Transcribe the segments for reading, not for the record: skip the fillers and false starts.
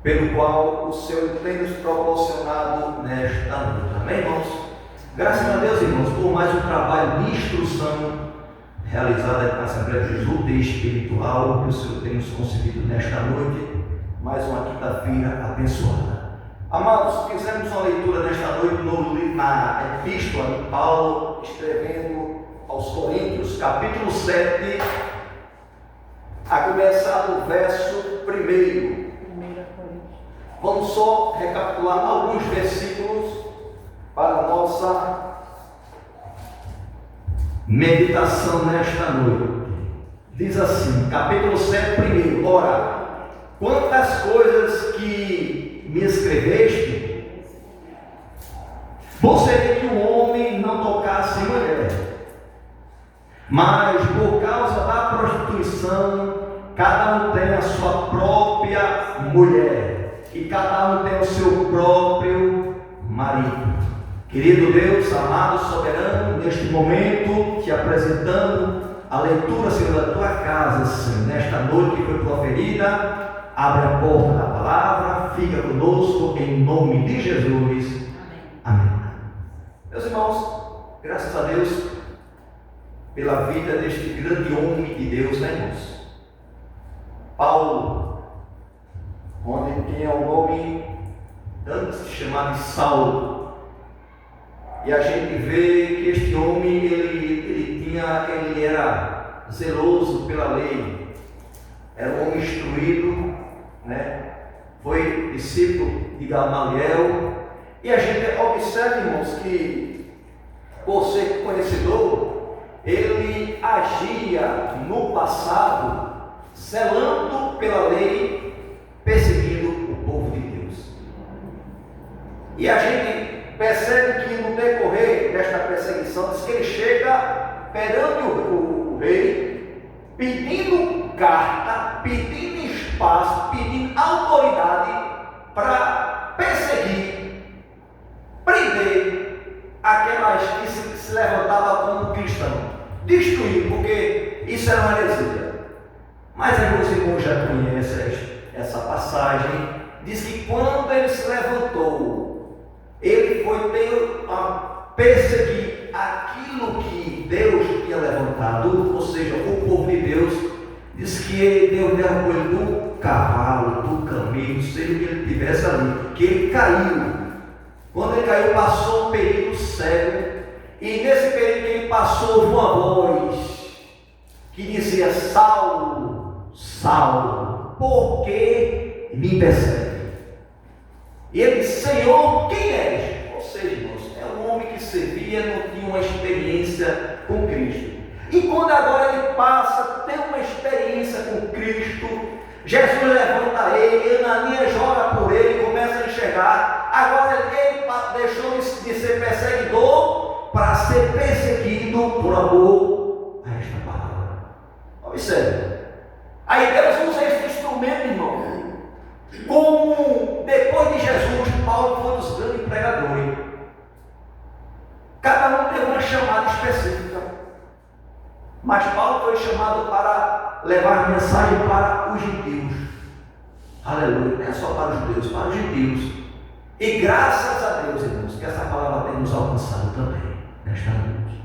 pelo qual o Senhor tem nos proporcionado nesta noite. Amém, irmãos? Graças a Deus, irmãos, por mais um trabalho de instrução realizado na Assembleia de Jesus, de espiritual, que o Senhor tem nos concedido nesta noite, mais uma quinta-feira abençoada. Amados, fizemos uma leitura nesta noite na Epístola de Paulo, escrevendo aos Coríntios, capítulo 7, a começar do verso 1. Vamos só recapitular alguns versículos para a nossa meditação nesta noite. Diz assim, capítulo 7, 1. Ora, quantas coisas que me escreveste, você vê que o homem não tocasse em mulher, mas por causa da prostituição, cada um tem a sua própria mulher, e cada um tem o seu próprio marido. Querido Deus, amado, soberano, neste momento te apresentando a leitura, Senhor, da tua casa, Senhor, nesta noite que foi proferida. Abre a porta da palavra, fica conosco em nome de Jesus. Amém. Meus irmãos, graças a Deus pela vida deste grande homem de Deus, né, irmãos? Paulo, onde tinha o nome antes de chamar de Saulo. E a gente vê que este homem, ele era zeloso pela lei, era um homem instruído, né? Foi discípulo de Gamaliel. E a gente observa, irmãos, que por ser conhecedor, ele agia no passado, zelando pela lei, perseguindo o povo de Deus. E a gente percebe que no decorrer desta perseguição, diz que ele chega perante o rei, pedindo carta, pedindo espaço, pedindo autoridade para perseguir, prender aquelas que se levantavam como cristão, destruir, porque isso era uma heresia. Mas alguns irmãos já conhecem essa passagem. Diz que quando ele se levantou, ele foi a perseguir aquilo que Deus tinha levantado, ou seja, o povo de Deus. Diz que Deus derrubou ele do cavalo, do caminho, seja o que ele tivesse ali, que ele caiu. Quando ele caiu, passou um período cego, e nesse período que ele passou, uma voz que dizia: Saulo, Saulo, por que me persegue? E ele disse: Senhor, quem és? Ou seja, irmãos, é um homem que servia, não tinha uma experiência com Cristo. E quando agora ele passa a ter uma experiência com Cristo, Jesus levanta ele, Ananias ora por ele, começa a enxergar. Agora ele deixou de ser perseguidor para ser perseguido por amor a esta palavra. Observe. Aí Deus usa esse instrumento, irmão. Como depois de Jesus, Paulo foi um dos grandes pregadores. Cada um teve uma chamada específica. Mas Paulo foi chamado para levar mensagem para os gentios. Aleluia, não é só para os judeus, para os gentios. E graças a Deus, irmãos, que essa palavra tem nos alcançado também, nesta noite.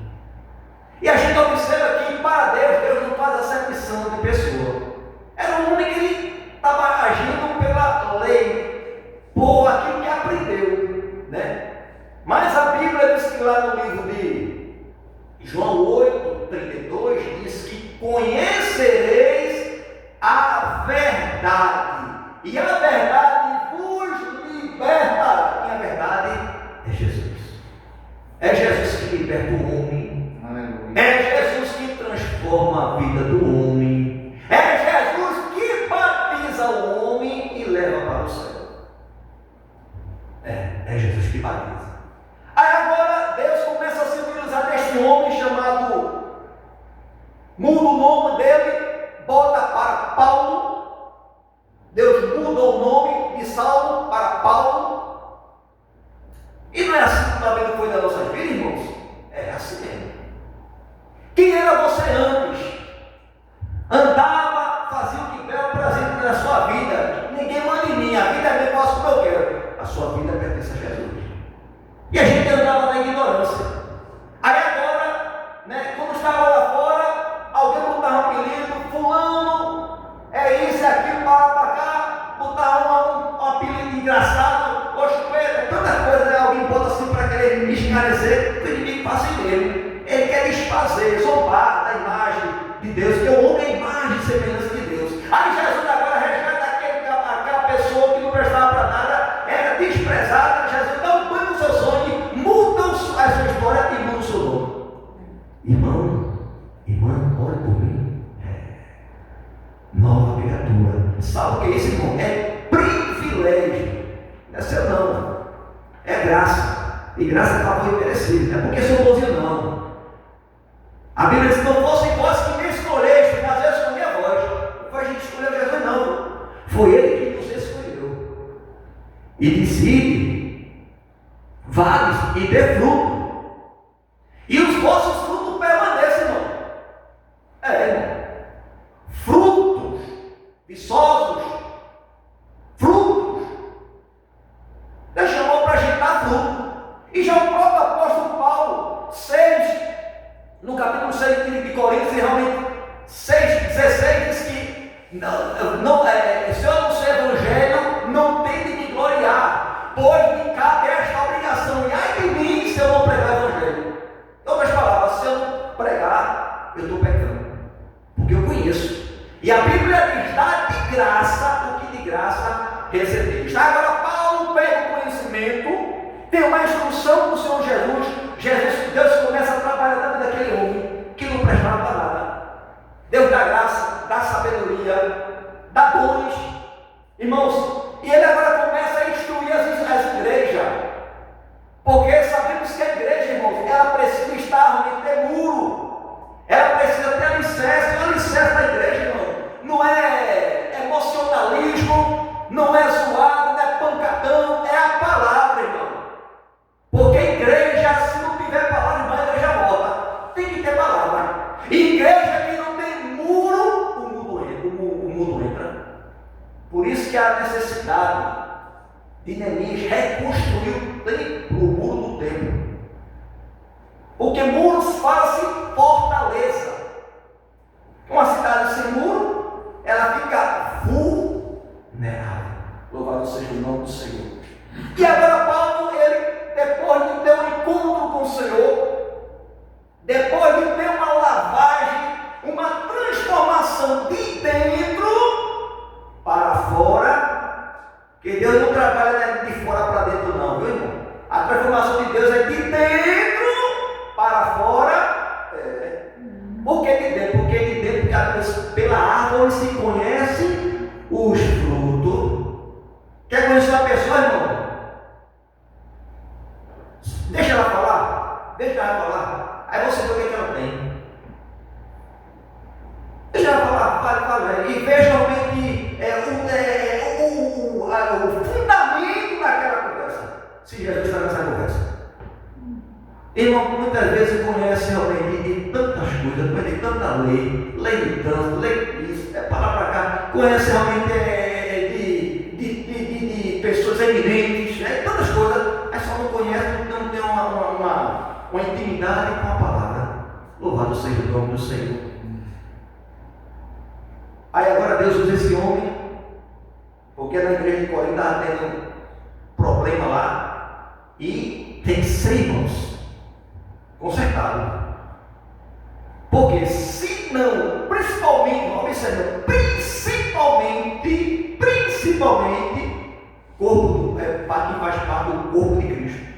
E a gente observa que para Deus, Deus não faz acepção de pessoa. Era um homem que ele estava agindo pela lei, por aquilo que aprendeu, né? Mas a Bíblia diz que lá no livro de João 8:32 diz que conhecereis a verdade, e a verdade vos libertará. E a verdade é Jesus. É Jesus que liberta o homem. Aleluia. É Jesus que transforma a vida do homem. É Jesus que batiza o homem e leva para o céu. É Jesus que batiza. Aí agora Deus começa a se utilizar deste homem chamado, muda o nome dele, bota para Paulo. Deus mudou o nome de Saulo para Paulo. E não é assim que também não foi da nossa vida, irmãos? É assim mesmo. Quem era você antes? Andava, fazia o que bel prazer na sua vida. Ninguém manda em mim, a vida é sua vida pertence a Jesus. E a gente andava na ignorância. Aí agora, né, quando estava lá fora, alguém botava um apelido, fulano, é isso, é aquilo, para cá, botava um apelido engraçado, oxueta, tanta coisa, né? Alguém bota assim para querer me esclarecer, o inimigo faz assim mesmo. Ele quer desfazer, zombar da imagem de Deus, que o homem é a imagem e semelhança de Deus. Aí Jesus agora resgata aquela pessoa que não prestava para nada, era desprezada. Jesus dá um banho no seu sonho, muda a sua história e muda o seu nome. Irmão, irmã, ore por mim. Nova criatura. Sabe o que é isso, irmão? É privilégio. Não é seu não. É graça. E graça é favor imerecido. Não é porque sou bonzinho não. A Bíblia diz: não fossem vós que me escolheste, mas eu escolhi a vós. Não foi a gente escolher Jesus não. Foi Ele que nos escolheu. E disse: vades e dê fruto. E os vossos frutos permanecem, irmão. Irmão. Frutos viçosos. Frutos. Deus chamou para a gente dar fruto. E já o próprio apóstolo Paulo, 6, no capítulo 6 de Coríntios, realmente 6,16 diz que se eu não ser evangelho, não tem de me gloriar, pois me cabe esta obrigação. E ai de mim se eu não pregar o evangelho. Em outras palavras, se eu não pregar, eu estou pecando, porque eu conheço. E a Bíblia diz: dá de graça o que de graça recebeste. Agora Paulo pega o conhecimento, tem uma instrução do Senhor Jesus, Deus começa a trabalhar na vida daquele homem que não prestava para nada. Deus dá graça, dá sabedoria, dá dons, irmãos, e ele agora começa a instruir as igrejas, porque sabemos que a igreja, irmãos, ela precisa estar realmente ter muro, ela precisa ter alicerce. O alicerce da igreja, irmão, não é emocionalismo, não é zoado, não é pancadão, é a palavra, irmão. Porque igreja, se não tiver palavra, a igreja volta. Tem que ter palavra. E igreja que não tem muro, o mundo entra. Por isso que há necessidade de Neemias reconstruir o muro do templo. Porque muros fazem fortaleza. Uma cidade sem muro, ela fica vulnerável. Louvado seja o nome do Senhor. E agora Paulo, depois de ter um encontro com o Senhor, depois de ter uma lavagem, uma transformação de dentro para fora, que Deus não trabalha de fora para dentro não, viu, irmão? A transformação de Deus é de dentro para fora. Por que de dentro? Porque de dentro, pela árvore se conhece os frutos. Quer conhecer uma pessoa, irmão? Deixa ela falar. Aí você vê o que ela tem. Deixa ela falar, fala. E veja realmente o fundamento daquela conversa. Se Jesus está nessa conversa. Irmão, muitas vezes conhece realmente de tantas coisas, conhece de tanta lei de trânsito, lei disso, para pra cá, conhece realmente de pessoas eminentes, tantas coisas, mas só não conhece porque não tem uma intimidade com a palavra. Louvado seja o nome do Senhor. Aí agora Deus usa esse homem, porque na igreja de Corinto estava tendo problema lá, e tem que ser, irmãos, consertado. Porque se não, principalmente, observa, principalmente, corpo, parte que faz parte do corpo de Cristo.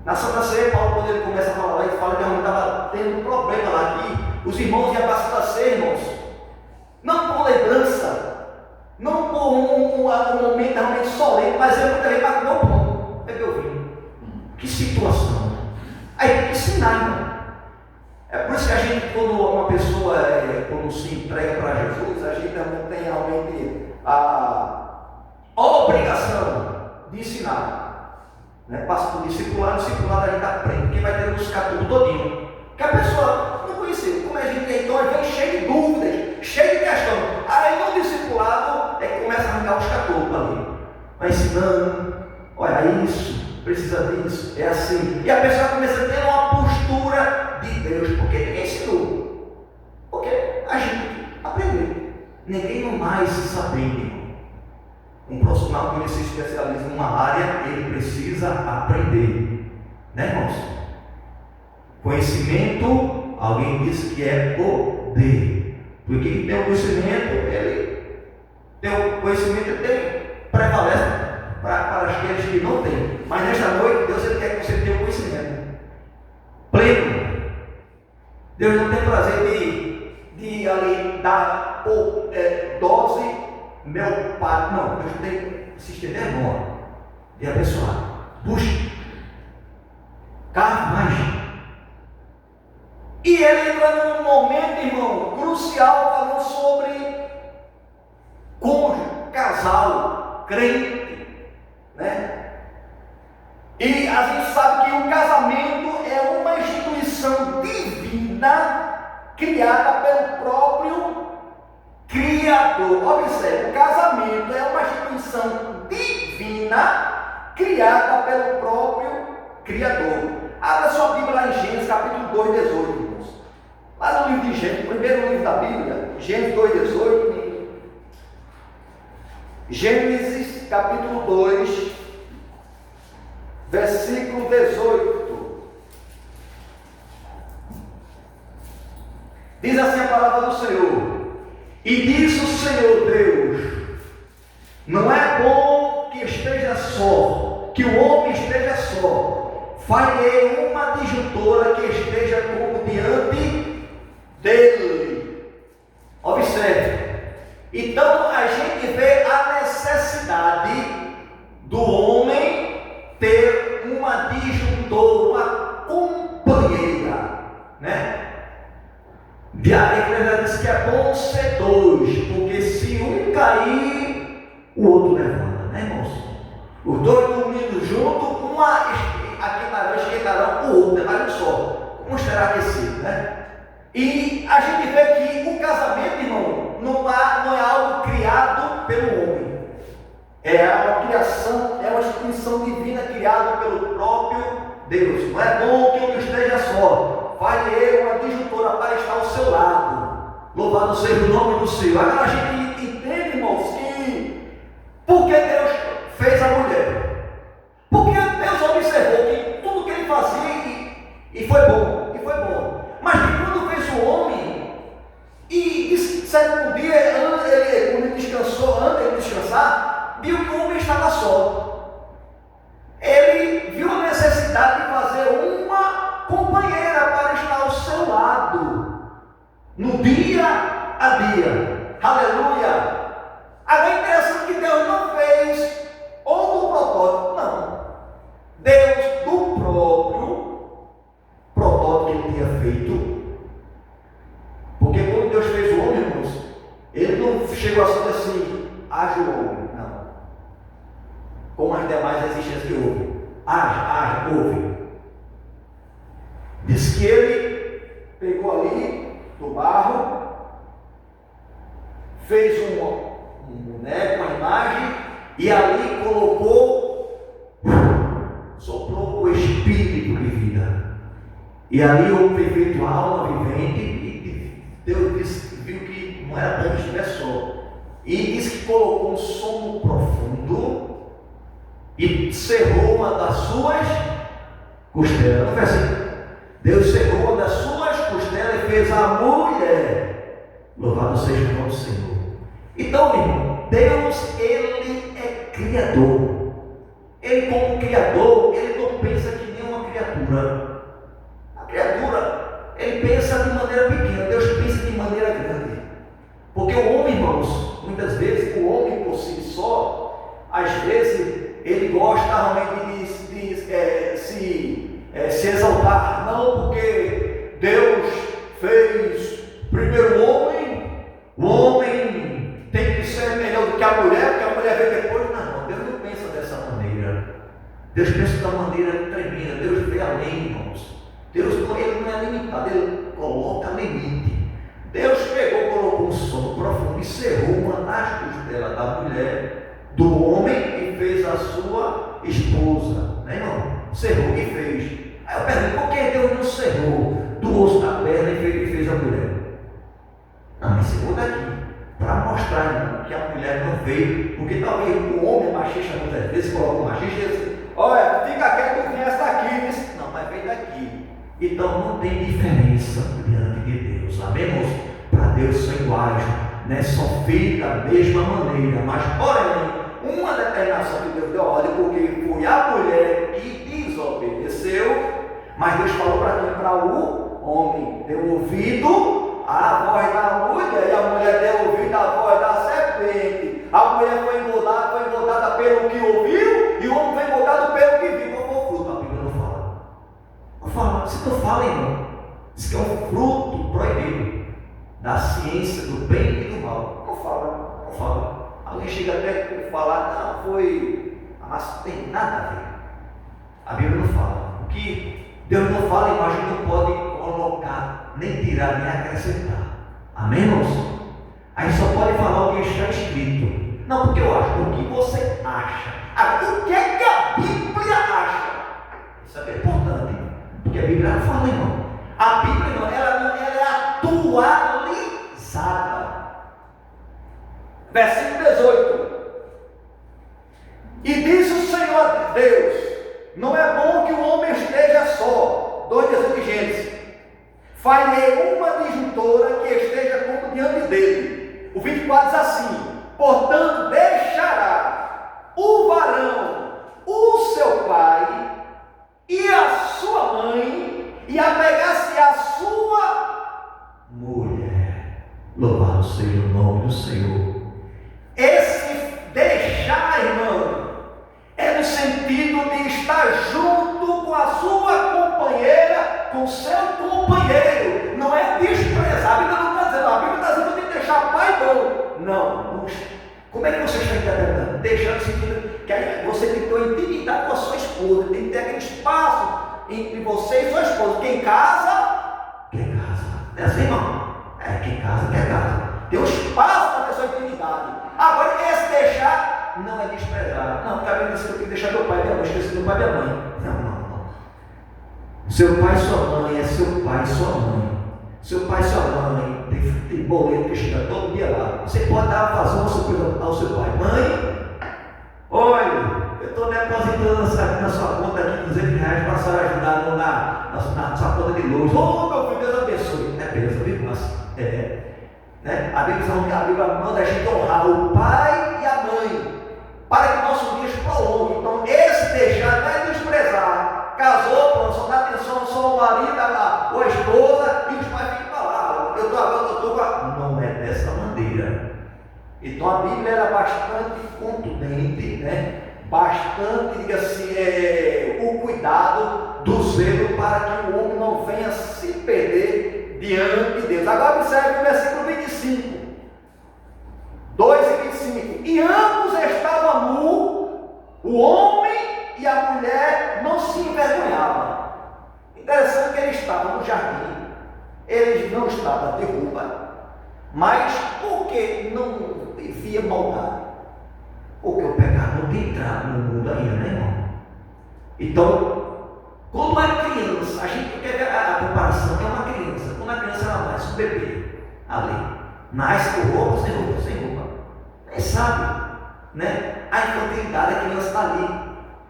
Na Santa Ceia, Paulo, quando ele começa a falar lá, ele fala que estava tendo um problema lá, que os irmãos iam para a Santa Ceia, irmãos, não por lembrança, não por um momento realmente solene, mas é muita gente para comer o pão, beber o vinho. Que situação! Aí tem que ensinar, irmão. É por isso que a gente, quando uma pessoa quando se entrega para Jesus, a gente também tem realmente a obrigação de ensinar. Passa por discipulado a gente aprende, porque vai ter que buscar tudo todinho. Que a pessoa não conheceu, como a gente então vem cheio de dúvidas, cheio de questão. Aí no discipulado começa a arrancar os catulos ali. vai ensinando, olha isso, precisa disso, é assim. E a pessoa começa a ter uma postura de Deus, porque ninguém ensinou. Porque a gente aprendeu. Ninguém mais se aprende. Um profissional que se especializa em uma área, ele precisa aprender. Né, irmãos? Conhecimento, alguém disse que é poder. Porque quem tem o conhecimento, ele tem o conhecimento, ele tem prevalece para aqueles que não têm. Mas nesta noite, Deus ele quer que você tenha o conhecimento pleno. Deus não tem prazer de ali dar dose homeopática. Não, Deus tem se estender a mão de abençoar. Busque. Cada mais. E ele entra num momento, irmão, crucial, falando sobre cônjuge, casal, crente, né? E a gente sabe que o casamento é uma instituição divina criada pelo próprio Criador. Observe, o casamento é uma instituição divina criada pelo próprio Criador. Abra sua Bíblia lá em Gênesis capítulo 2, 18, irmãos. Lá no livro de Gênesis, primeiro livro da Bíblia, Gênesis 2, 18. Gênesis capítulo 2, versículo 18. Diz assim a palavra do Senhor: e disse o Senhor Deus, não é bom que esteja só, que o homem esteja só. Farei uma disjuntora que esteja como diante dele. Observe. Então a gente vê a necessidade do homem ter uma disjuntora, uma companheira, né? A Igreja diz que é bom ser dois, porque se um cair, o outro levanta, né, irmãos? Os dois dormindo juntos, esquentarão o outro, mas um só. Como estará aquecido, né? E a gente vê que o casamento, irmão, não é algo criado pelo homem. É uma criação, é uma instituição divina criada pelo próprio Deus. Não é bom que um esteja só. Farei uma disjuntora para estar ao seu lado. Louvado seja o nome do Senhor. Agora a gente entende, irmãos, que por que Deus fez a mulher? Porque Deus observou que tudo que ele fazia e foi bom, mas que quando fez o homem, e certo dia, quando ele descansou, antes de ele descansar, viu que o homem estava só. Ele viu a necessidade de fazer uma companheira para estar ao seu lado, no dia a dia. Aleluia! Agora é interessante que Deus não fez ou do protótipo, não. Deus, do próprio protótipo que ele tinha feito, porque quando Deus fez o homem, irmãos, ele não chegou assim, haja o homem, não. Como as demais existências que houve, haja, houve. Diz que ele pegou ali do barro, fez um boneco, uma imagem, e ali soprou o espírito de vida. E ali o homem foi feito alma vivente, e Deus viu que não era bom estivesse só. E disse que colocou um sono profundo e cerrou uma das suas costelas. Não foi assim? Deus cerrou uma das suas costelas e fez a mulher. Louvado seja o nome do Senhor. Então, irmão, Deus, ele é criador. Ele, como criador, ele não pensa que nem uma criatura. A criatura, ele pensa de maneira pequena, Deus pensa de maneira grande. Porque o homem, irmãos, muitas vezes, o homem por si só, às vezes, ele gosta realmente de se exaltar. Não, porque Deus fez primeiro o homem tem que ser melhor do que a mulher, porque a mulher vem depois. Não, Deus não pensa dessa maneira. Deus pensa de uma maneira tremenda. Deus vê além, irmãos. Deus ele não é limitado, ele coloca limite. Deus colocou um sono profundo e cerrou uma das costelas da mulher, do homem, e fez a sua esposa, né, irmão? Cerrou e fez. Aí eu pergunto, por que Deus não cerrou do osso da perna e fez a mulher? Não, mas cerrou daqui, para mostrar, irmão, que a mulher não veio, porque talvez o homem machista muitas vezes coloca o machista e diz assim, olha, fica quieto, tu conhece daqui. Diz, não, mas veio daqui. Então não tem diferença diante de Deus, amém, irmãos? Para Deus são iguais, né? São feitos da mesma maneira, mas porém, uma determinação que Deus deu ordem, porque foi a mulher que desobedeceu, mas Deus falou para o homem, deu ouvido à voz da mulher, e a mulher deu ouvido à voz da serpente. A mulher foi engodada pelo que ouviu, e o homem foi engodado pelo que viu. Qual foi o fruto? A Bíblia não fala. Não fala, se não fala, irmão, diz que é um fruto proibido da ciência do bem e do mal. Não fala, não fala. Alguém chega até a falar, não, foi, mas não tem nada a ver. A Bíblia não fala. O que Deus não fala, a imagem não pode colocar, nem tirar, nem acrescentar. Amém, irmãos? Aí só pode falar o que está escrito. Não, porque eu acho, o que você acha. Agora, o que é que a Bíblia acha? Isso é importante, porque a Bíblia não fala, irmão. A Bíblia, irmão, ela é atualizada. Versículo 18. E diz o Senhor Deus, não é bom que o homem esteja só, dois desobedientes. Farei uma disjuntora que esteja como diante dele. O 24 diz assim, portanto deixará o varão, o seu pai e a sua mãe, e apegar-se à sua mulher. Louvado seja o nome do Senhor. Esse deixar, irmão, é no sentido de estar junto com a sua companheira, com seu companheiro. Não é desprezar. A Bíblia não está dizendo, a Bíblia está dizendo que tem que deixar pai e mãe. Não. Como é que você está interpretando? Deixando no sentido que você tem que ter uma intimidade com a sua esposa, tem que ter aquele espaço entre você e sua esposa. Quem casa, quer casa. É assim, irmão? É, quem casa, quer casa. Tem um espaço para ter sua intimidade. Agora, esse deixar não é desprezar. Não, porque a Bíblia diz que eu tenho que deixar meu pai e minha mãe, esqueci do pai e minha mãe. Não. Seu pai e sua mãe é seu pai e sua mãe. Seu pai e sua mãe tem boleto que chega todo dia lá. Você pode fazer uma surpresa ao seu pai. Mãe, olha, eu estou depositando na sua conta aqui R$200 para a senhora ajudar na sua conta de luz. Oh, meu filho, Deus abençoe. É bênção, viu? Mas, né? A Bíblia manda a gente honrar o pai e a mãe, para que nossos dias prolonguem. Então, esse deixar não é desprezar. Casou, pronto, só dá atenção só o marido, ou a esposa, e os pais ficam para lá. Eu estou para. Não é dessa maneira. Então, a Bíblia era bastante contundente, né? Bastante, diga assim, o cuidado do zelo para que o homem não venha se perder diante de Deus. Agora observe o versículo 25, 2:25. E ambos estavam nus, o homem e a mulher não se envergonhavam. Interessante que ele estava no jardim, ele não estava de roupa, mas por que não via maldade? Porque o pecado não tem entrado no mundo ainda, né, irmão? Então, quando é criança, a gente quer ver a comparação, é uma criança. Quando a criança ela nasce, um bebê, ali, nasce com roupa, sem roupa, sem roupa. Nem sabe, né? A infantilidade, a criança está ali,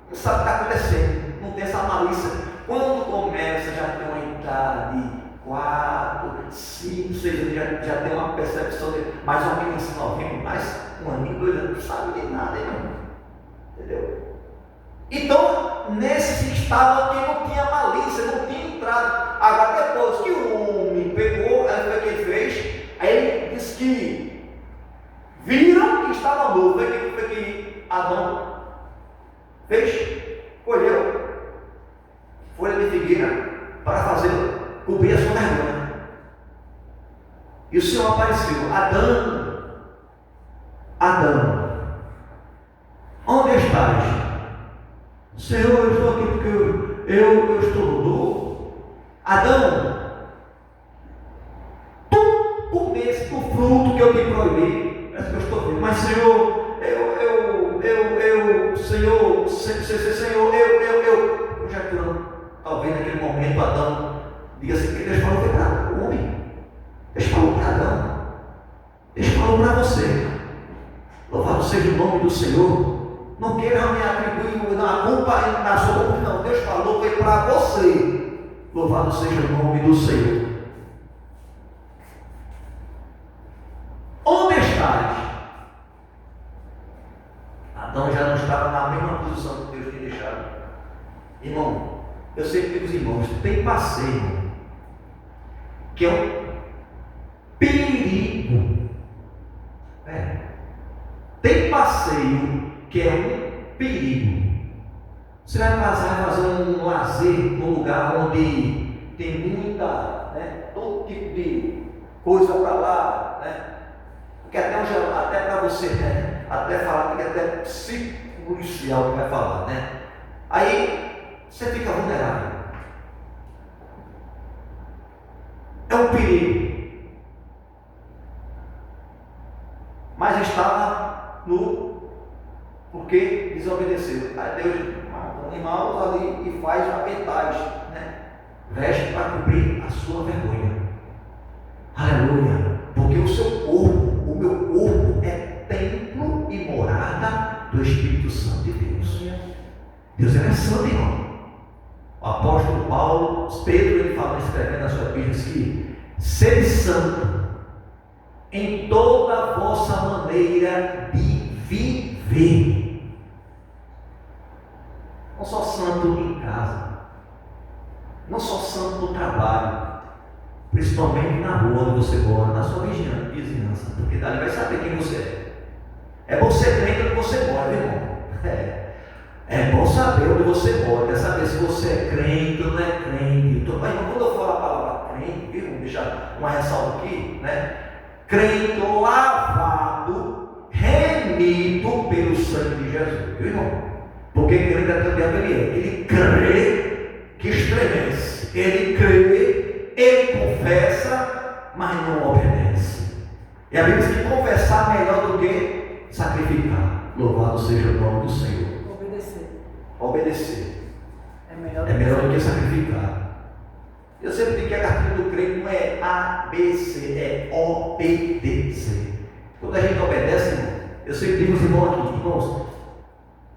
não sabe o que está acontecendo, não tem essa malícia. Quando começa, já tem uma idade, 4, 5, 6 anos, já tem uma percepção de mais uma criança novinha, mais um aninho, 2 anos, não sabe de nada, irmão. Entendeu? Então, nesse estado que não tinha malícia, não tinha entrado. Agora, depois que o homem pegou, aí foi o que ele fez, aí ele disse que viram que estava novo. Foi o que Adão fez, colheu folha de figueira para fazer, cobrir a sua vergonha. E o Senhor apareceu, Adão, onde estás? Senhor, eu estou aqui porque eu estou nu. Adão, tu comeste do fruto que eu te proibi. É isso que eu estou vendo. Mas Senhor, Senhor, Senhor, eu já estou, talvez naquele momento Adão diga assim, que Deus falou para o homem, Deus falou para Adão, Deus falou para você, louvado seja o nome do Senhor. Não queira me atribuir na culpa na sua culpa, não. Deus falou, foi para você. Louvado seja o nome do Senhor. Onde estás? Adão já não estava na mesma posição que Deus tinha deixado. Irmão, eu sempre digo aos irmãos, tem passeio que é um perigo. Tem passeio que é um perigo. Você vai fazer um lazer num lugar onde tem muita, todo tipo de coisa para lá, porque até para você, até falar, que até policial que vai falar, Aí você fica vulnerável. É um perigo. Mas estava porque desobedeceu. Aí Deus mata animais ali e faz aventais, veste para cobrir a sua vergonha. Aleluia. Porque o seu corpo, o meu corpo é templo e morada do Espírito Santo de Deus. Deus é santo, irmão. O apóstolo Paulo, Pedro, ele fala, escrevendo na sua Bíblia, que sede santo em toda a vossa maneira de viver. Não só santo em casa, não só santo no trabalho, principalmente na rua onde você mora, na sua vizinhança, porque dali vai saber quem você é. É bom ser crente onde você mora, irmão. É bom saber onde você mora, é saber se você é crente ou não é crente. Então, quando eu falo a palavra crente, vamos deixar uma ressalva aqui, crente lavado, remido pelo sangue de Jesus, viu, irmão? Porque crente até o diabo ele crê que estremece, ele crê, ele confessa, mas não obedece. E a Bíblia diz que confessar é melhor do que sacrificar. Louvado seja o nome do Senhor. Obedecer é melhor do que sacrificar. Eu sempre digo que a cartilha do crente não é A, B, C, é obedecer. Quando a gente obedece, irmão, eu sempre digo aos irmãos aqui, irmãos,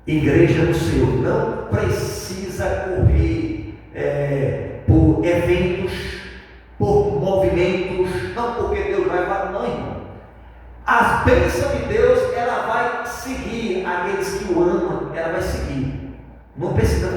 igreja do Senhor não precisa correr por eventos, por movimentos, não porque Deus vai falar, não, irmão. As bênçãos de Deus, ela vai seguir aqueles que o amam, ela vai seguir. Não precisa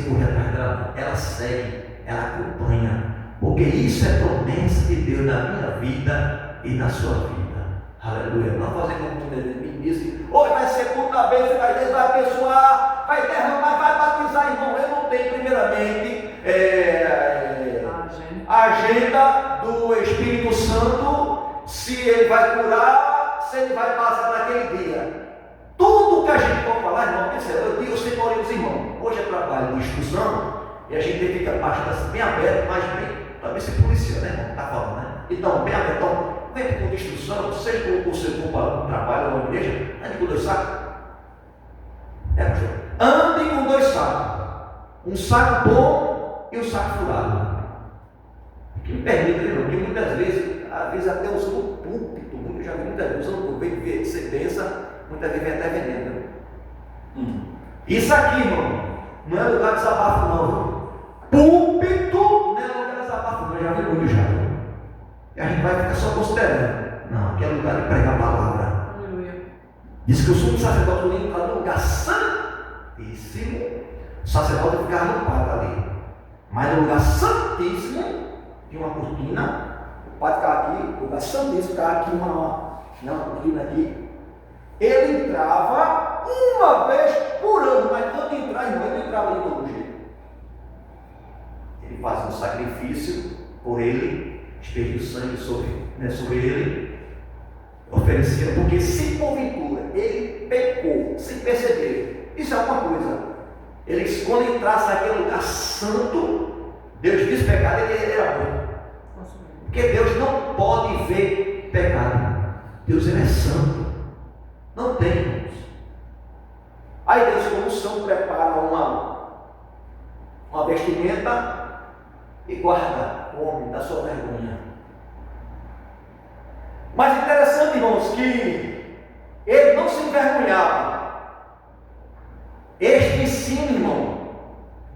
correr atrás dela, ela segue, ela acompanha, porque isso é promessa de Deus na minha vida e na sua vida. Aleluia. Não fazer como me disse, hoje vai ser culto da bênção, Deus vai abençoar, vai derramar, vai batizar, irmão. Eu não tenho primeiramente a agenda do Espírito Santo, se ele vai curar, se ele vai passar naquele dia. Tudo que a gente pode falar, irmão, eu digo sempre para os irmãos, hoje é trabalho de instrução, e a gente fica bastante bem aberto, mas bem, também se policia, irmão, está falando, Então, bem aberto, então, vem com instrução, seja com o seu trabalho ou uma igreja, ande com 2 sacos. Pastor? Ande com 2 sacos, um saco bom e um saco furado. Que me permita, irmão, porque muitas vezes, às vezes até usando o púlpito, eu já vi muitas vezes usando o púlpito, que você pensa, muitas vezes vem até veneno. Isso aqui, irmão, não é lugar de desabafo, não. Púlpito não é lugar de desabafo, não. Eu já vi muito já. E a gente vai ficar só considerando. Não, aqui é lugar de pregar a palavra. Diz que o sumo sacerdote nem está no lugar santíssimo. O sacerdote ficava no pátio ali. Mas no lugar santíssimo, tinha uma cortina. O pátio ficava aqui, o lugar santíssimo ficava aqui, uma cortina aqui. Ele entrava uma vez por ano, mas quando entrar, irmão, ele entrava de todo jeito. Ele fazia um sacrifício por ele, despedia o sangue sobre ele, oferecia, porque se porventura ele pecou, sem perceber, isso é uma coisa. Ele, quando entrasse naquele lugar santo, Deus disse pecado, ele era morto. Porque Deus não pode ver pecado. Deus ele é santo. Não tem, irmãos. Aí Deus, como são, prepara uma vestimenta e guarda o homem da sua vergonha. Mas interessante, irmãos, que ele não se envergonhava. Este ensino, irmão,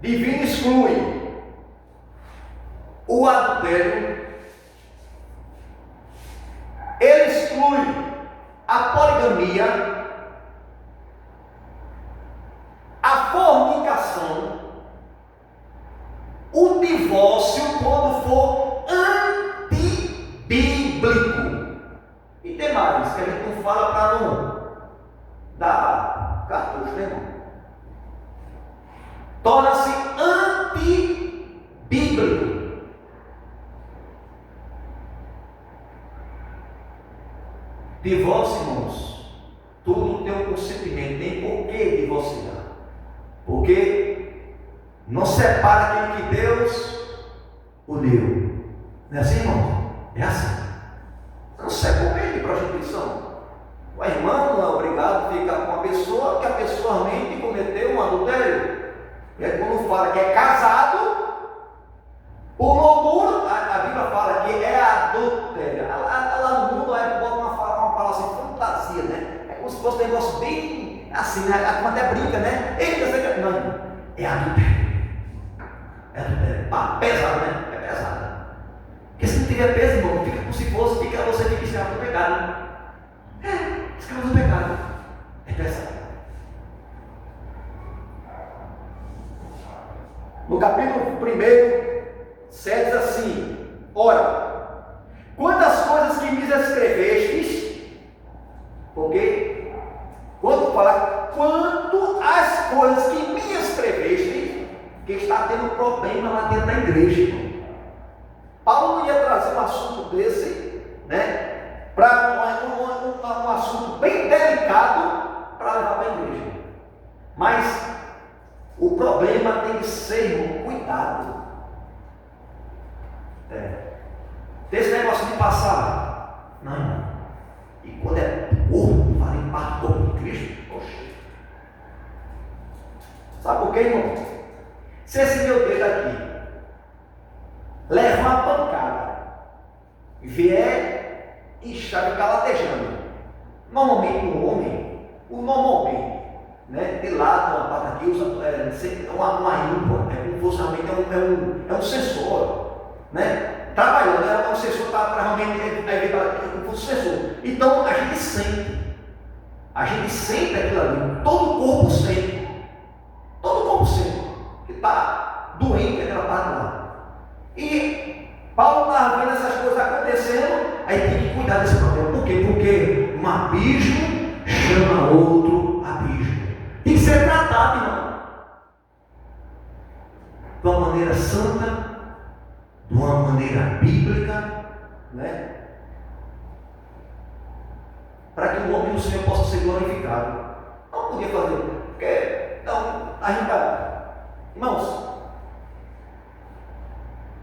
divino exclui o adultério, ele exclui a poligamia, a fornicação, o divórcio quando for antibíblico. E tem mais, que a gente não fala para não dar cartucho, né, irmão? Torna-se antibíblico. Divórcio, irmãos, tudo tem um consentimento, tem por que divorciar. Porque não separa aquilo que Deus uniu. Não é assim, irmão? É assim. Não separa de prostituição. O irmão não é obrigado a ficar com uma pessoa que a pessoa mente e cometeu um adultério. E aí, quando fala que é casado, por loucura, a Bíblia fala que é adultério. Lá no mundo aí bota uma palavra assim, fantasia, né? É como se fosse um negócio bem assim, né? A turma até brinca, né? Eita, não, é adultério. É adultério. Ah, pesado, né? É pesado. Porque se não tiver peso, irmão, fica como se fosse, você fica escravo do pecado. É, escravo do pecado. É pesado. No capítulo 1, 7 diz assim: ora, quantas coisas que me escrevestes, porque quando fala quanto as coisas que me escrevestes, que está tendo problema lá dentro da igreja. Paulo não ia trazer um assunto desse, né, para um assunto bem delicado para levar para a igreja. Mas o problema tem que ser, irmão, cuidado. Desse negócio de passar, não, irmão. E quando é corpo, fala em pastor de Cristo, poxa. Sabe por quê, irmão? Se esse meu dedo aqui leva uma pancada, vier inchado e calatejando, normalmente no homem, né, de lado, uma pata aqui, usa uma ímpua, como fosse realmente é um sensor, né? Trabalhando, é um sensor para realmente evitar como fosse um sensor. Então a gente sente aquilo ali, todo o corpo sente, que está doente aquela parte lá. E Paulo estava vendo essas coisas acontecendo, aí tem que cuidar desse problema. Por quê? Porque um abismo chama outro abismo. Tem que ser tratado, irmão, de uma maneira santa, de uma maneira bíblica, né? Para que o nome do Senhor possa ser glorificado. Não podia fazer, porque então a gente, irmãos,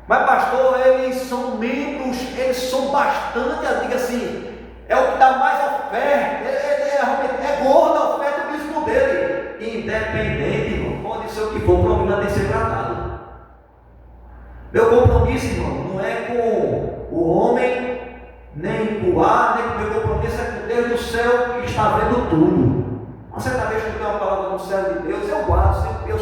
mas pastor, eles são membros, eles são bastante, diga assim, é o que dá mais oferta, é gordo a oferta do bispo dele. Independente, irmão, pode ser o que for, o problema tem que ser tratado. Meu compromisso, irmão, não é com o homem, nem com o ar, nem com o meu compromisso, é com Deus do céu que está vendo tudo. Uma certa vez que eu tenho uma palavra no céu de Deus, eu guardo, eu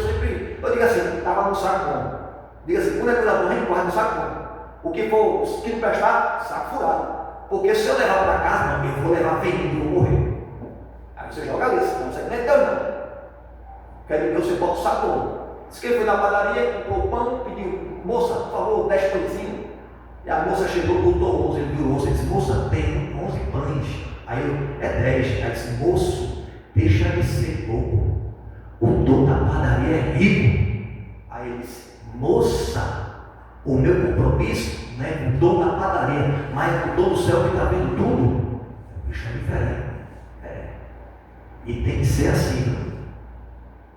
digo assim, estava no saco. Diga assim, quando é coisa boa, a gente guarda no saco. O que for, se não prestar, saco furado. Porque se eu levar para casa, eu vou levar vendido, eu vou morrer. Aí você joga ali, não você não é Deus não. Quer dizer, você bota o saco. Diz que ele foi na padaria, comprou o pão, pediu, moça, por favor, 10 pãezinhos. E a moça chegou, botou 11, ele viu 11, ele disse, moça, tem 11 pães. Aí eu, é 10. Aí disse, moço, deixa de ser bobo. O dono da padaria é rico. Aí ele disse, moça, o meu compromisso não é com o dono da padaria, mas é com o dono do céu que está vendo tudo. Isso é diferente. E tem que ser assim.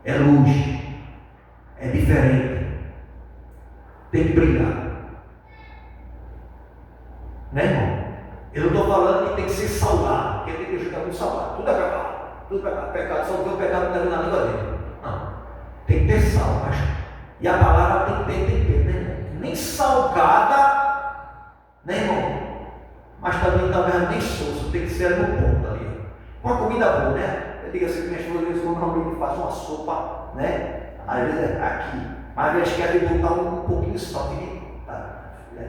É luz. É diferente. Tem que brilhar. Né, irmão? Eu não estou falando que tem que ser saudável, porque tem que ajudar com saudável. Tudo é pecado. o pecado, só vê o pecado que está na língua dele. Não. Tem que ter sal, mas. E a palavra tem que ter tempero, né? Nem salgada, né, irmão? Mas também nem soço, tem que ser no ponto ali. Uma comida boa, né? Eu digo assim, minhas esposa normalmente faz uma sopa, né? Às vezes é aqui, mas às vezes quer botar um pouquinho de sal,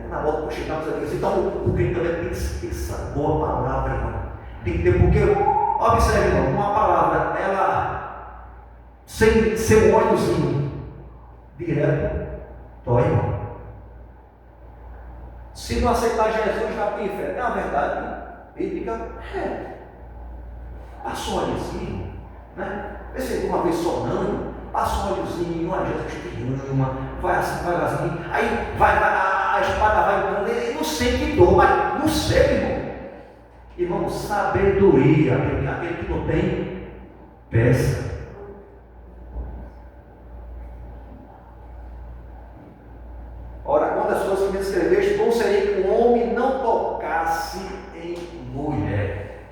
na volta para chegar, então o crente também tem que ser boa palavra, irmão. Tem que ter, porque, observe, irmão, uma palavra, ela, sem ser um óleozinho, direto, dói, irmão. Se não aceitar Jesus, vai para o inferno. É uma verdade bíblica? É. Passa um óleozinho, né? Esse uma vez sonando, passa um óleozinho, uma Jesus te ama, vai assim, vai assim, aí vai, a espada vai entrando, ele não sente dor, mas não sei, irmão. Irmão, sabedoria, aquele que não tem, peça. Ora, quando as coisas que me escreveste, bom seria que um homem não tocasse em mulher.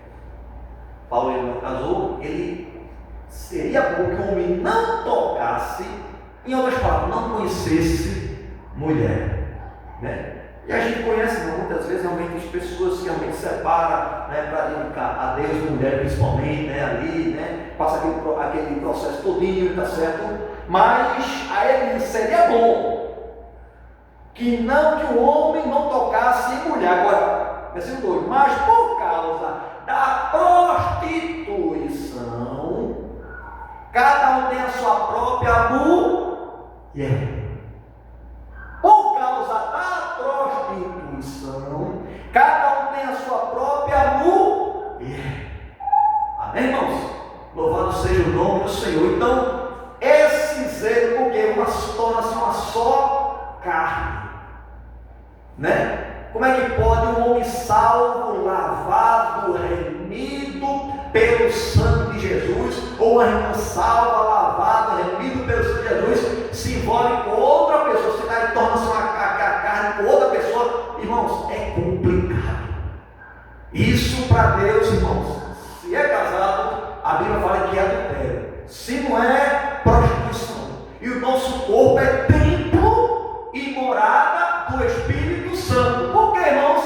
Paulo, ele não casou, ele seria bom que um homem não tocasse, em outras palavras, não conhecesse mulher, né? E a gente conhece muitas vezes realmente as pessoas que realmente separam, né, para dedicar a Deus, mulher principalmente, né, ali, né, passa aquele processo todinho, tá certo? Mas a ele seria bom que o homem não tocasse em mulher. Agora, versículo 2, mas por causa da prostituição, cada um tem a sua própria mulher. Por causa da prostituição, cada um tem a sua própria mulher. Amém, irmãos? Louvado seja o nome do Senhor. Então, esse zelo, porque torna-se uma só carne, né? Como é que pode um homem salvo, lavado, remido pelo sangue de Jesus, ou uma irmã salva, lavada, remido pelo sangue de Jesus, se envolve com outra pessoa, se torna-se uma carne com outra pessoa? Irmãos, é complicado. Isso para Deus, irmãos, se é casado, a Bíblia fala que é adultério. Se não é, prostituição. E o nosso corpo é templo e morada do Espírito Santo. Por que, irmãos?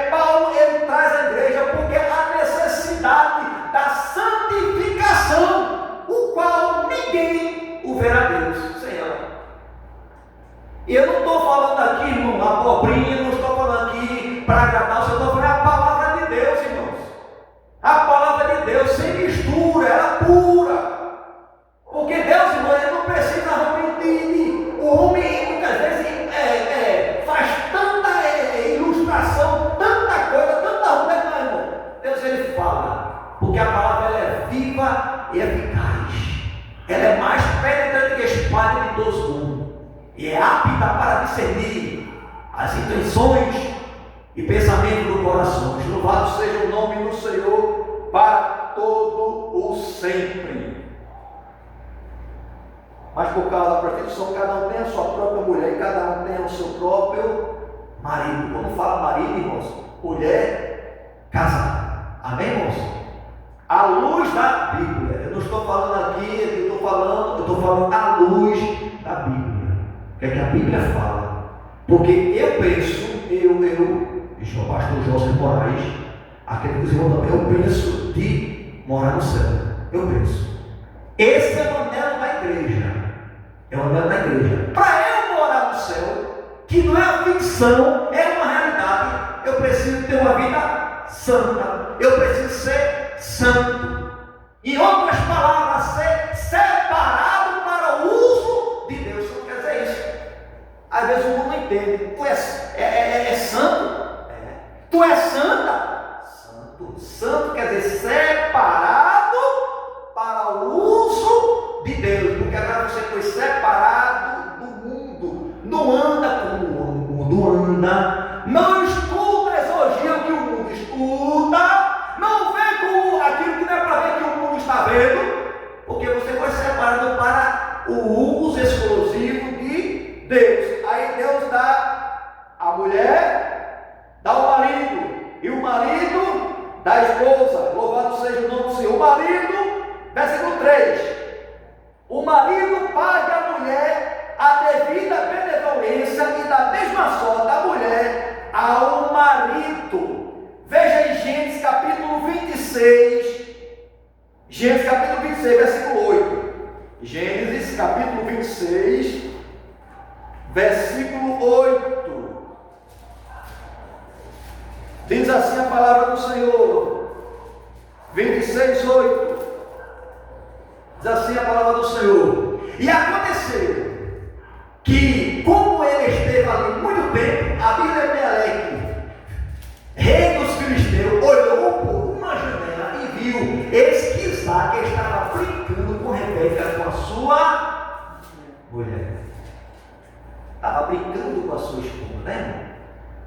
Paulo, ele traz a igreja porque a necessidade da santificação, o qual ninguém o verá Deus sem ela. E eu não estou falando aqui, irmão, abobrinha, não estou falando aqui para agradar o Senhor, estou falando a palavra de Deus, irmãos. A palavra de Deus sem mistura, ela é pura. Porque Deus, irmão, ele não precisa realmente de o homem muitas vezes faz tanta ilustração, tanta coisa, tanta ruim, não, irmão. Deus, ele fala, porque a palavra ela é viva e eficaz. Ela é mais penetrante que a espada de todos os mundos. E é apta para discernir as intenções e pensamentos do coração. Louvado seja o nome do Senhor para todo o sempre. Mas por causa da prostituição, cada um tem a sua própria mulher e cada um tem o seu próprio marido. Quando fala marido, irmãos, mulher casada. Amém, irmãos? À luz da Bíblia. Eu não estou falando aqui, eu estou falando à luz da Bíblia. O que é que a Bíblia fala? Porque eu penso, o pastor José Moraes, aquele que irmãos também, eu penso de morar no céu. Eu penso. Esse é o anelo da igreja. É o anelo da igreja. Para eu morar no céu, que não é a ficção, é uma realidade, eu preciso ter uma vida santa. Eu preciso ser santo. Em outras palavras, ser separado para o uso de Deus. Isso não quer dizer isso. Às vezes o mundo não entende. Tu é santo? Tu é santa? Santo. Santo quer dizer separado para o uso de Deus. Porque agora você foi separado do mundo. Não anda como o mundo anda. Não escuta a exorgia que o mundo escuta. Não vê com aquilo que não é para ver que o mundo está vendo. Porque você foi separado para o uso exclusivo de Deus. Aí Deus dá a mulher, dá o marido, e o marido dá a esposa. Louvado seja o nome do Senhor. O marido 3. O marido pague à mulher a devida benevolência e da mesma sorte a mulher ao marido. Veja em Gênesis capítulo 26. Gênesis capítulo 26, versículo 8. Gênesis capítulo 26, versículo 8. Diz assim a palavra do Senhor. 26, 8. Diz assim a palavra do Senhor. E aconteceu que, como ele esteve ali muito tempo, Abimeleque, rei dos filisteus, olhou por uma janela e viu, eis que Isaac estava brincando com Rebeca, com a sua mulher. Estava brincando com a sua esposa, né?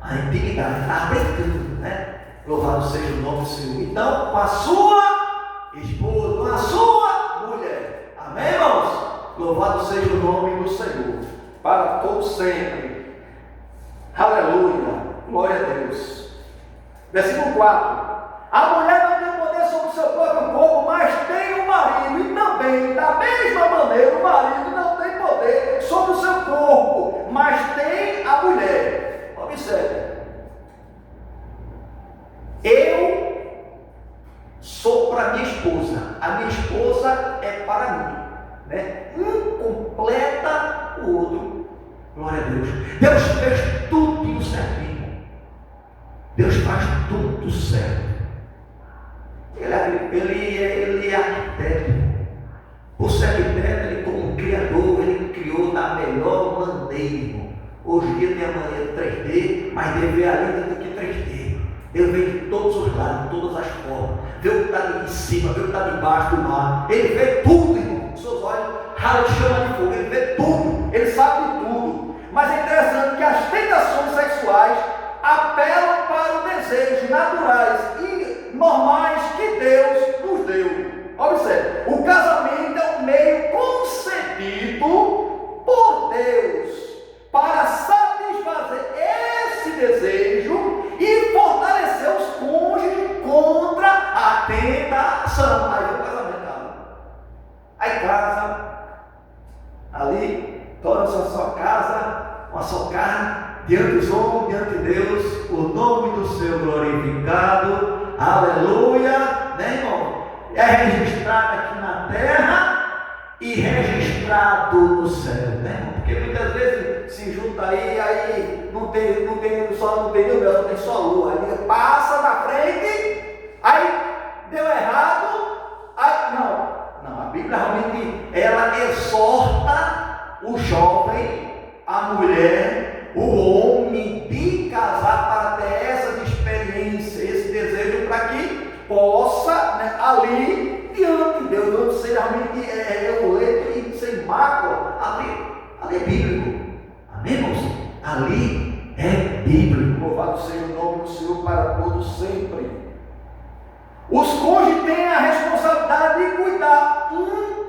A intimidade, estava brincando, né? Louvado seja o nome do Senhor. Então, com a sua esposa, com a sua mulher. Amém, irmãos? Louvado seja o nome do Senhor, para todos sempre. Aleluia, glória a Deus. Versículo 4. A mulher não tem poder sobre o seu próprio corpo, mas tem o marido, e também, da mesma maneira, o marido não tem poder sobre o seu corpo, mas tem a mulher. Observe. Eu sou para minha esposa, a minha esposa é para mim, né? Um completa o outro. Glória a Deus. Deus fez tudo certinho. Deus faz tudo certo. Ele é arquiteto. Por ser arquiteto, ele como criador, ele criou da melhor maneira. Hoje em dia tem a maneira 3D, mas Deus vê além do que 3D. Deus vê de todos os lados, de todas as formas. Vê o que está ali em cima, vê o que está debaixo do mar. Ele vê tudo, irmão. Com seus olhos rala de chama de fogo. Ele vê tudo, ele sabe de tudo. Mas é interessante que as tentações sexuais apelam para o desejo naturais e normais que Deus nos deu. Observe, o casamento é um meio concedido por Deus para satisfazer esse desejo e fortalecer os cônjuges contra a tentação. Aí o casamento, aí casa, ali torna-se a sua casa, uma só carne, diante dos homens, diante de Deus, o nome do Senhor glorificado, aleluia, né, irmão? É registrado aqui na terra e registrado no céu, né, irmão? Porque muitas vezes se junta aí não tem sol, não tem lua, só tem só lua, aí passa na frente, aí deu errado, aí não, a Bíblia realmente, ela exorta o jovem, a mulher, o homem de casar para ter essa experiência, esse desejo para que possa, né, ali diante de Deus, não ser realmente leito e sem mácula, ali é bíblico, amém, irmãos? Ali é bíblico, louvado seja o nome do Senhor para todos sempre. Os cônjuges têm a responsabilidade de cuidar um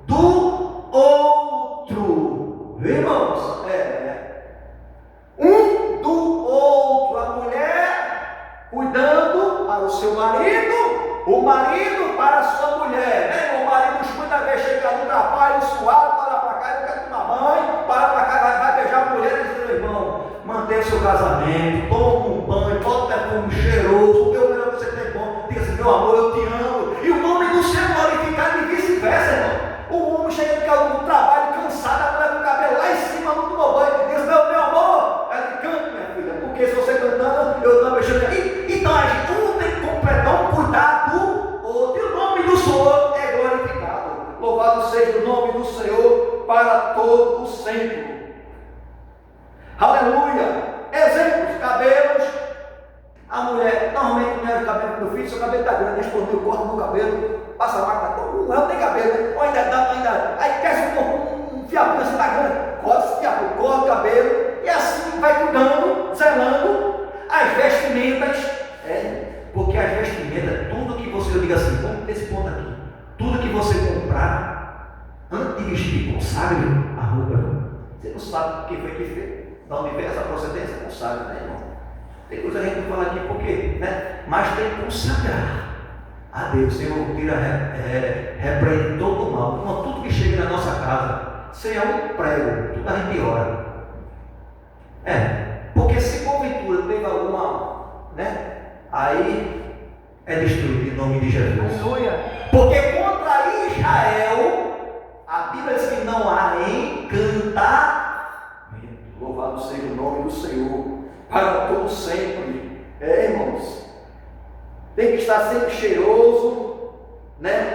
do outro, viu, irmãos? Um do outro, a mulher cuidando para o seu marido, o marido para a sua mulher, né? O marido muitas vezes chega no trabalho suado, para cá, eu quero tomar banho, para cá, vai beijar a mulher e diz, meu irmão, mantenha o seu casamento, toma um banho, bota perfume cheiroso, o meu melhor que você tem bom, diga assim, meu amor, eu te amo, e o nome do Senhor glorificado e vice-versa, irmão. O homem chega no trabalho cansado, a mulher com o cabelo lá em cima, não tomou banho, e diz, meu amor, ela te canta, minha filha, porque se você cantando, eu estou mexendo aqui. Então a gente tem que completar um cuidado do outro, e o nome do Senhor é glorificado. Louvado seja o nome do Senhor para todo sempre. Aleluia. Exemplos, cabelos. A mulher, normalmente mulher, o cabelo do meu filho, seu cabelo está grande, esconde o corte do cabelo, passa a máquina, não tem cabelo, né? Ou ainda, aí quer um fiapinho assim, está grande, corta esse fiapinho, corta o cabelo, e assim vai cuidando, zelando as vestimentas, porque as vestimentas, tudo que você, eu digo assim, vamos ter esse ponto aqui, tudo que você comprar, antes de vestir, consagre a roupa. Você não sabe o que foi que fez, da onde veio essa procedência, consagre, né, irmão? Tem coisa que a gente não fala aqui porque, né? Mas tem que consagrar a Deus. Senhor, repreende todo mal. Irmão, tudo que chega na nossa casa, sem é um prego, tudo a gente ora. Porque se porventura teve alguma, aí é destruído em nome de Jesus. Aleluia. Porque contra Israel, a Bíblia diz que não há encantamento. Louvado seja o nome do Senhor, para todo sempre. Irmãos, tem que estar sempre cheiroso,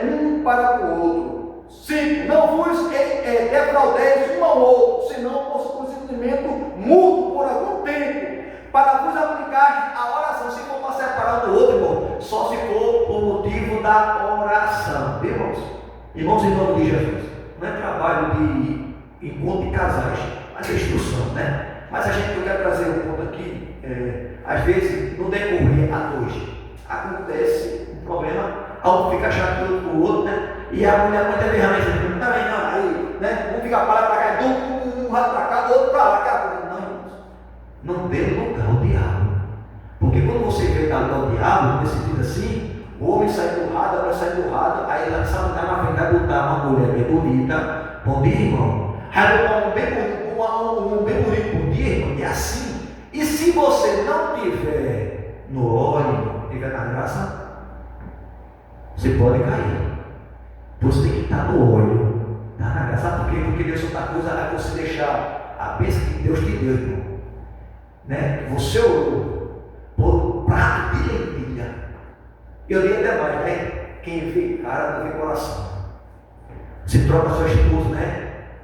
um para o outro. 5. Não vos defraudeis um ao outro, senão por consentimento mútuo por algum tempo, para vos aplicar a oração. Se for para separar do outro, irmão, só se for por motivo da oração. Irmãos, irmãos, em nome de Jesus, não é trabalho de encontro de casais, mas é instrução, Mas a gente, eu quero trazer um ponto aqui, às vezes, no decorrer a dois, acontece um problema, um fica chateado com o outro, e a mulher muitas vezes também não, aí, um fica para lá, para cá, um vai para cá, o outro para lá, aquela coisa. Não, irmãos, não dê lugar ao diabo, porque quando você vê dar lugar ao diabo, nesse sentido assim, o homem sai burrado, a mulher sai burrada, aí lá nessa lugar na frente vai botar uma mulher bem bonita, bom dia, irmão, vai botar um bem bonito por dia, irmão, e assim. E se você não tiver no óleo, tiver na graça, você pode cair. Você tem que estar no óleo, tá na graça. Sabe por quê? Porque Deus outra coisa é você deixar a bênção que Deus te deu, irmão. Você orou por um prato de lentilha. Eu li até mais, quem vê cara não vê coração. Você troca sua esposa,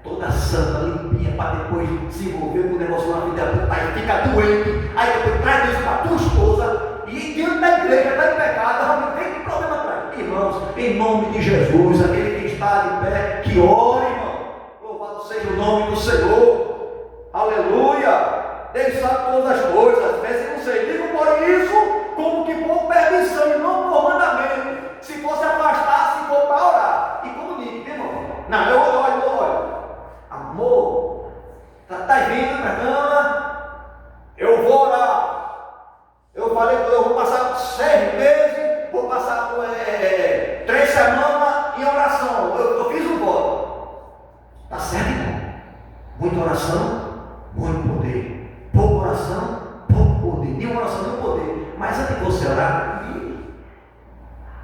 toda santa, limpinha, para depois se envolver com o negócio na vida adulta, aí fica doente, aí depois traz isso para a tua esposa, e diante da igreja está em pecado, realmente tem que problema atrás. Irmãos, em nome de Jesus, aquele que está de pé, que ore, irmão, louvado seja o nome do Senhor, aleluia. Deus sabe todas as coisas, mas não sei, digo por isso, como que por permissão e não por mandamento, se fosse afastar, se for para orar, e como digo, irmão, não, eu olho. Amor, está vindo para a cama, eu vou orar. Eu falei que eu vou passar 6 meses, vou passar 3 semanas em oração. Eu fiz um voto. Está certo, irmão? Muita oração, muito poder. Pouca oração, pouco poder. Nenhuma oração, nenhum poder. Mas antes de você orar,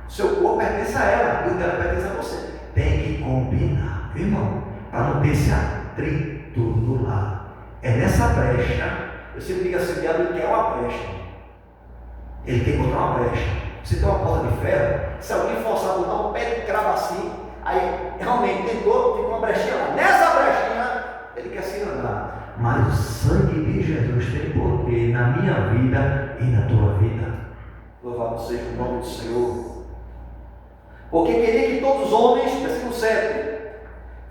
seu corpo pertence a ela, e o dela pertence a você. Tem que combinar, irmão, para não ter esse atrito do lado. É nessa brecha, eu sempre digo assim, diabo quer uma brecha. Ele quer encontrar uma brecha. Você tem uma porta de ferro, se alguém forçar a botar um pé de cravo assim, aí realmente tentou, ficou uma brechinha lá. Nessa brechinha, ele quer se andar. Mas o sangue de Jesus tem poder na minha vida e na tua vida. Louvado seja o nome do Senhor. Porque queria que todos os homens, versículo 7,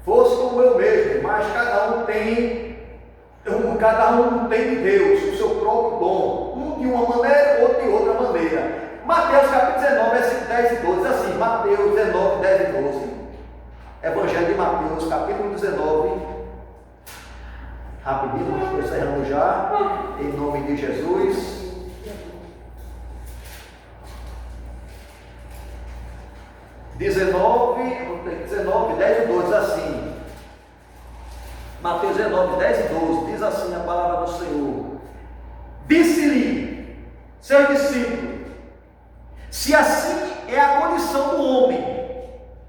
fosse como eu mesmo, mas cada um tem de Deus o seu próprio dom, um de uma maneira, outro de outra maneira. Mateus capítulo 19, versículo 10 e 12, assim, Mateus 19, 10 e 12, Evangelho de Mateus, capítulo 19, rapidinho, nós estamos encerrando já, em nome de Jesus. Dezenove, 10 e 12, assim. Mateus 19, 10 e 12, diz assim a palavra do Senhor. Disse-lhe, seus discípulos, se assim é a condição do homem,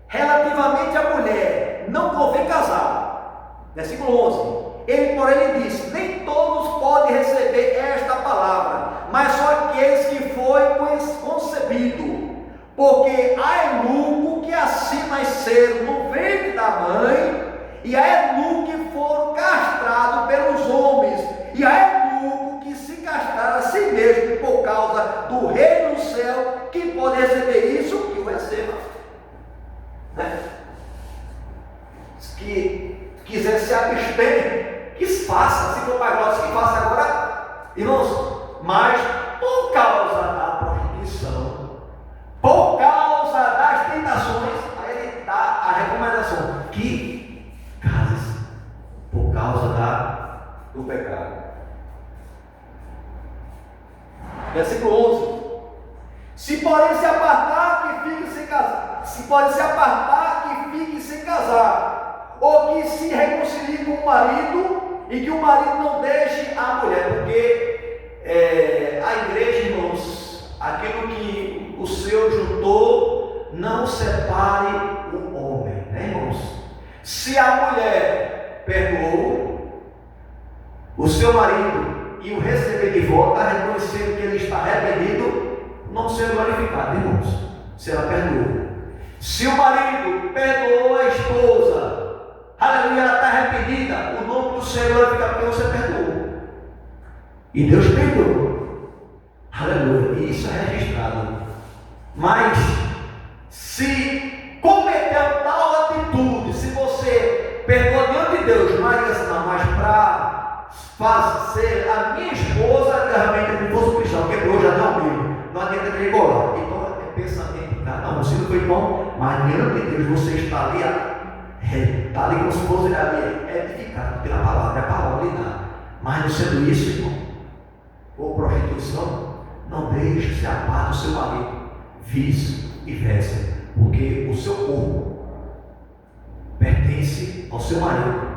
relativamente à mulher, não convém casar. Versículo 11. Ele, porém, lhe disse, nem todos podem receber esta palavra, mas só aqueles que foi concebido. Porque há eunuco que assim nasceram no ventre da mãe, e há eunuco que foram castrados pelos homens, e há eunuco que se castraram a si mesmo por causa do reino do céu. Quem pode receber isso, que o receba. Que quiser se abster, que se faça, se for para a glória, que faça agora, irmãos, mas por causa da prostituição, por causa das tentações, aí ele dá a recomendação que case-se por causa do pecado. Versículo 11. Se porém se apartar, que fique sem casar. Se pode se apartar, que fique sem casar. e que o marido não deixe a mulher, porque a igreja, irmãos, aquilo que o Senhor juntou, não separe o homem, né, irmãos? Se a mulher perdoou o seu marido e o receber de volta, reconhecendo que ele está arrependido, não ser glorificado, irmãos, se ela perdoou. Se o marido perdoou a esposa, aleluia, ela está arrependida, o nome do Senhor é glorificado porque você perdoou. E Deus perdoou, aleluia, e isso é registrado. Mas, se cometeu tal atitude, se você perdoa diante de Deus, mas assim, não, mas para ser a minha esposa, realmente eu não fosse cristão, quebrou, já não mesmo, não adianta ele igualar. Então é pensamento de cada um. Se não foi bom, mas diante de Deus você está ali, está ali como se fosse ali, edificado pela palavra, a palavra lhe dá. Mas não sendo isso, irmão, ou prostituição, não deixe se apar do seu marido, vice-versa, porque o seu corpo pertence ao seu marido,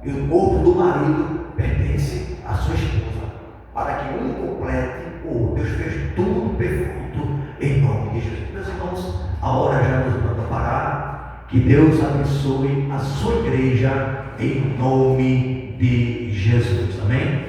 e o corpo do marido pertence à sua esposa, para que um complete o outro. Deus fez tudo perfeito em nome de Jesus. Meus irmãos, a hora já nos manda parar. Que Deus abençoe a sua igreja em nome de Jesus. Amém?